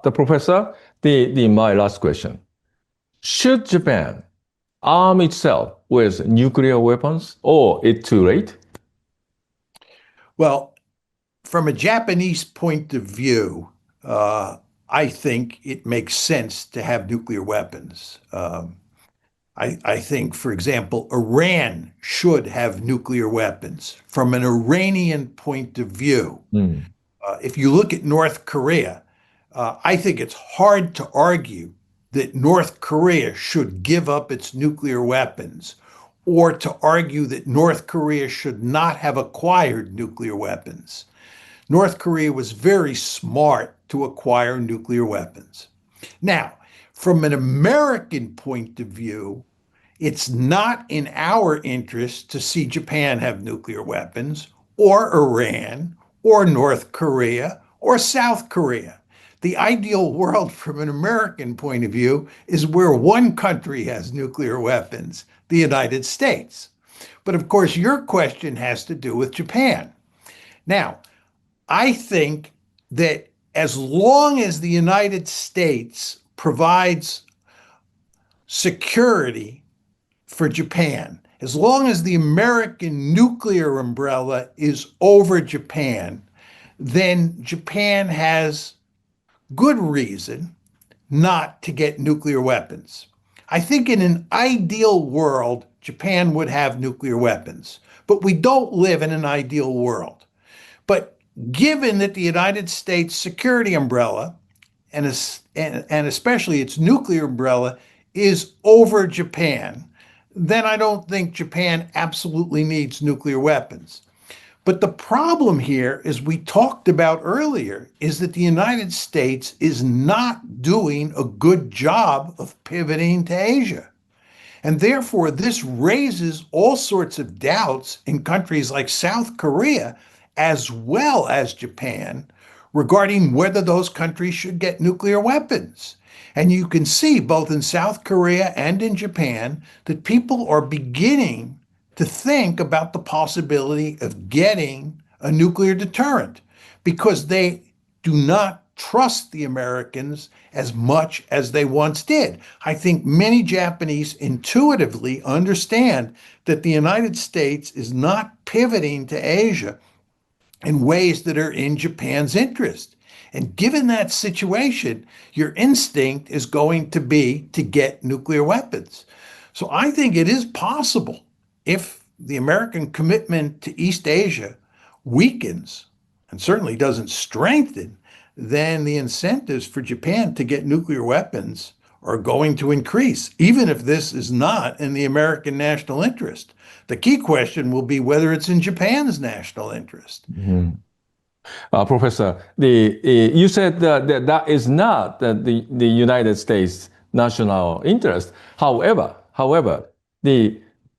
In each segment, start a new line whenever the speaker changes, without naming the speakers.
the professor, my last question. Should Japan arm itself with nuclear weapons, or it's too late?
Well, from a Japanese point of view, I think it makes sense to have nuclear weapons. I think, for example, Iran should have nuclear weapons. From an Iranian point of view, if you look at North Korea, I think it's hard to argue that North Korea should give up its nuclear weapons, or to argue that North Korea should not have acquired nuclear weapons. North Korea was very smart to acquire nuclear weapons. Now, from an American point of view, it's not in our interest to see Japan have nuclear weapons, or Iran, or North Korea, or South Korea. The ideal world from an American point of view is where one country has nuclear weapons, the United States. But of course, your question has to do with Japan. Now, I think that as long as the United States provides security for Japan, as long as the American nuclear umbrella is over Japan, then Japan has good reason not to get nuclear weapons. I think in an ideal world, Japan would have nuclear weapons, but we don't live in an ideal world. But given that the United States security umbrella, and especially its nuclear umbrella, is over Japan, then I don't think Japan absolutely needs nuclear weapons. But the problem here, as we talked about earlier, is that the United States is not doing a good job of pivoting to Asia. And therefore, this raises all sorts of doubts in countries like South Korea, as well as Japan, regarding whether those countries should get nuclear weapons. And you can see both in South Korea and in Japan that people are beginning to think about the possibility of getting a nuclear deterrent, because they do not trust the Americans as much as they once did. I think many Japanese intuitively understand that the United States is not pivoting to Asia in ways that are in Japan's interest. And given that situation, your instinct is going to be to get nuclear weapons. So I think it is possible, if the American commitment to East Asia weakens and certainly doesn't strengthen, then the incentives for Japan to get nuclear weapons are going to increase, even if this is not in the American national interest. The key question will be whether it's in Japan's national interest.
Professor, you said that is not the United States national interest. However,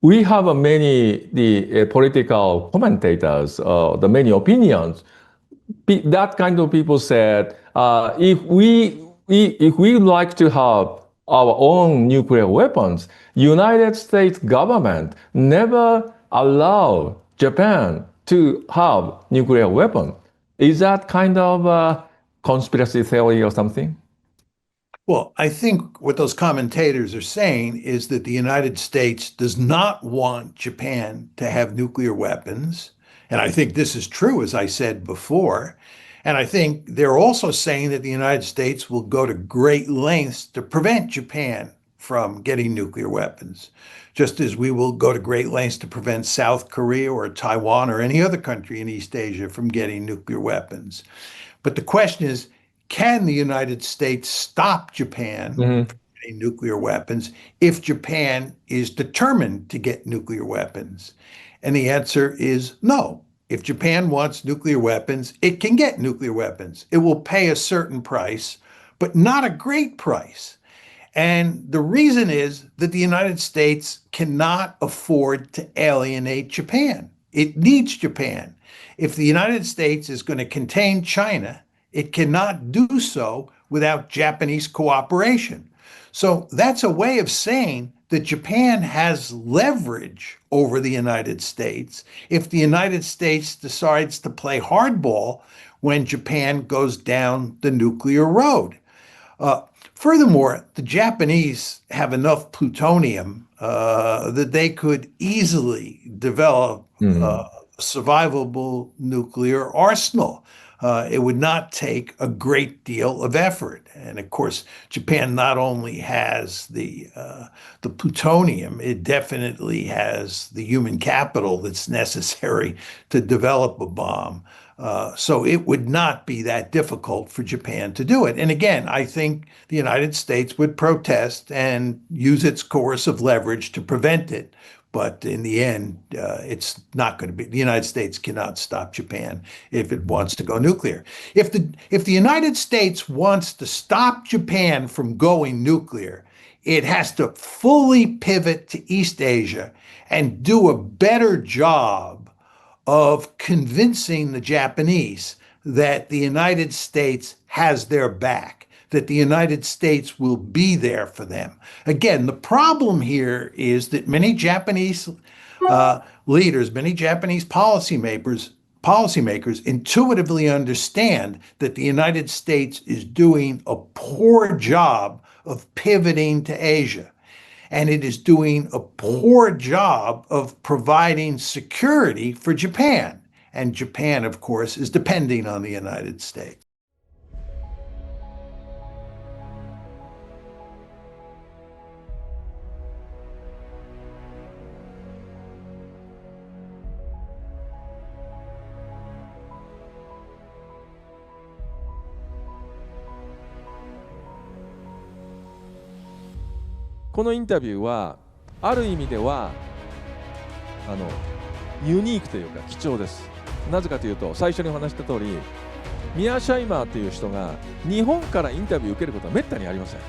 we have many political commentators, the many opinions. That kind of people said, if we like to have our own nuclear weapons, United States government never allow Japan to have nuclear weapons. Is that kind of a conspiracy theory or something?
Well, I think what those commentators are saying is that the United States does not want Japan to have nuclear weapons. And I think this is true, as I said before. And I think they're also saying that the United States will go to great lengths to prevent Japan from getting nuclear weapons, just as we will go to great lengths to prevent South Korea or Taiwan or any other country in East Asia from getting nuclear weapons. But the question is, can the United States stop Japan from getting nuclear weapons if Japan is determined to get nuclear weapons? And the answer is no. If Japan wants nuclear weapons, it can get nuclear weapons. It will pay a certain price, but not a great price. And the reason is that the United States cannot afford to alienate Japan. It needs Japan. If the United States is going to contain China, it cannot do so without Japanese cooperation. So that's a way of saying that Japan has leverage over the United States if the United States decides to play hardball when Japan goes down the nuclear road. Furthermore, the Japanese have enough plutonium that they could easily develop a survivable nuclear arsenal. It would not take a great deal of effort. And of course, Japan not only has the plutonium, it definitely has the human capital that's necessary to develop a bomb. So it would not be that difficult for Japan to do it. And again, I think the United States would protest and use its coercive leverage to prevent it. But in the end, it's not going to be. The United States cannot stop Japan if it wants to go nuclear. If the United States wants to stop Japan from going nuclear, it has to fully pivot to East Asia and do a better job of convincing the Japanese that the United States has their back, that the United States will be there for them. Again, the problem here is that many Japanese leaders, many Japanese policymakers intuitively understand that the United States is doing a poor job of pivoting to Asia. And it is doing a poor job of providing security for Japan. And Japan, of course, is depending on the United States.
このインタビューはある意味ではユニークというか貴重です。なぜかというと、最初にお話した通り、ミア・シャイマーという人が日本からインタビューを受けることはめったにありません。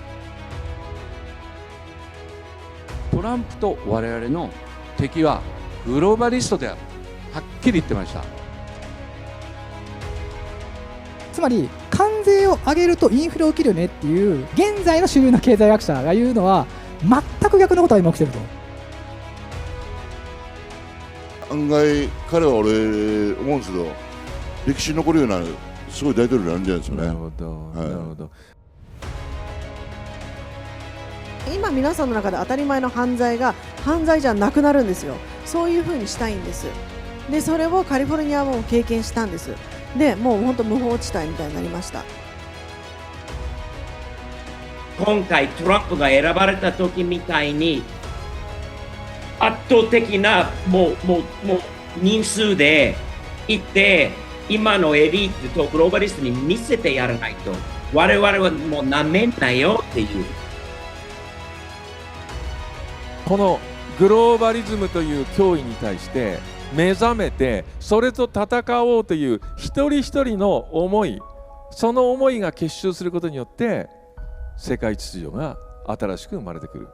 トランプと我々の敵はグローバリストである、はっきり言ってました。
つまり関税を上げるとインフレ起きるよねっていう現在の主流の経済学者が言うのは全く逆のことが今起きてると。
案外彼は俺思うんですけど、歴史に残るようなすごい大統領になるんじゃないですかね。
なるほど、なるほど。
今皆さんの中で当たり前の犯罪が犯罪じゃなくなるんですよ。そういう風にしたいんです。でそれをカリフォルニアも経験したんです。でもう本当無法地帯みたいになりました。
今回トランプが選ばれた時みたいに圧倒的なもう人数でいて、今のエリートとグローバリストに見せてやらないと我々はもうなめんなよっていう。
このグローバリズムという脅威に対して目覚めて、それと戦おうという一人一人の思い、その思いが結集することによって世界秩序が新しく生まれてくる。